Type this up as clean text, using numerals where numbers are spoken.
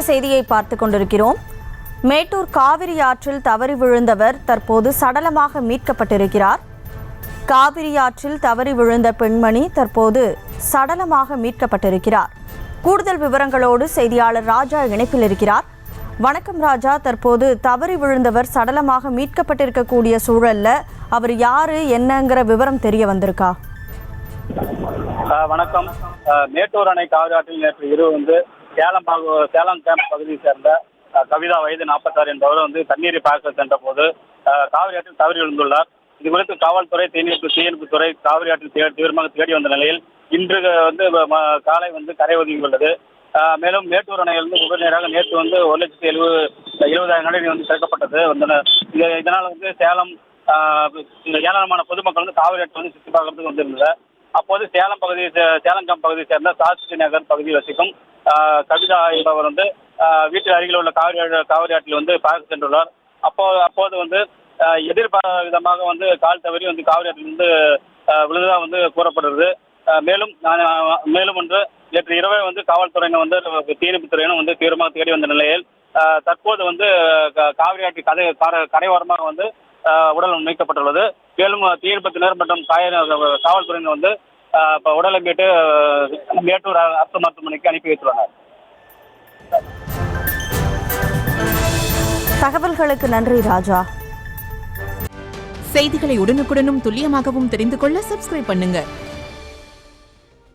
செய்தியை பார்த்து கொண்டிருக்கிறோம். மேட்டூர் காவிரி ஆற்றில் தவறி விழுந்தவர் தற்போது சடலமாக மீட்கப்பட்டிருக்கிறார். காவிரி ஆற்றில் தவறி விழுந்த பெண்மணி தற்போது சடலமாக மீட்கப்பட்டிருக்கிறார். கூடுதல் விவரங்களோடு செய்தியாளர் ராஜா இணைப்பில் இருக்கிறார். வணக்கம் ராஜா, தற்போது தவறி விழுந்தவர் சடலமாக மீட்கப்பட்டிருக்கக்கூடிய சூழல்ல அவர் யாரு என்னங்கிற விவரம் தெரிய வந்திருக்கா? வணக்கம். மேட்டூர் அணை காவிரி ஆற்றில் நேற்று இரவு சேலம் கேம்ப் பகுதியை சேர்ந்த கவிதா வயது 46 என்பவர் தண்ணீரை பார்க்க சென்ற போது காவிரி ஆற்றில் தவறி விழுந்துள்ளார். இது குறித்து காவல்துறை, தீயணைப்புத்துறை காவிரி ஆற்றில் தீவிரமாக தேடி வந்த நிலையில் இன்று காலை கரை ஒதுங்கியுள்ளது. மேலும் மேட்டூர் அணையிலிருந்து உடனடியாக நேற்று 1,70,000 நடவடிக்கை திறக்கப்பட்டது. இதனால் சேலம் ஏராளமான பொதுமக்கள் காவிரி ஆற்றில் சுற்றி பார்க்கறதுக்கு வந்திருந்தது. அப்போது சேலம் கேம்ப் பகுதியை சேர்ந்த சாஸ்திரி நகர் பகுதியில் வசிக்கும் கவிதா என்பவர் வீட்டில் அருகில் உள்ள காவிரி ஆற்றில் பார்க்க சென்றுள்ளார். அப்போது எதிர்பாராத விதமாக கால் தவறி காவிரி ஆற்றிலிருந்து விழுந்ததாக கூறப்படுகிறது. மேலும் நேற்று இரவே காவல்துறையினர் தீயணைப்புத்துறையினர் தீவிரமாக தேடி வந்த நிலையில் தற்போது காவிரி ஆற்றி கரையோரமாக உடல் மீட்கப்பட்டுள்ளது. மேலும் தீயணைப்புத்தினர் மற்றும் காவல்துறையினர் உடலை மீட்டு மேட்டூர் அரசு மருத்துவமனைக்கு அனுப்பி வைத்துள்ளனர். தகவல்களுக்கு நன்றி ராஜா. செய்திகளை உடனுக்குடனும் துல்லியமாகவும் தெரிந்து கொள்ள சப்ஸ்கிரைப் பண்ணுங்க.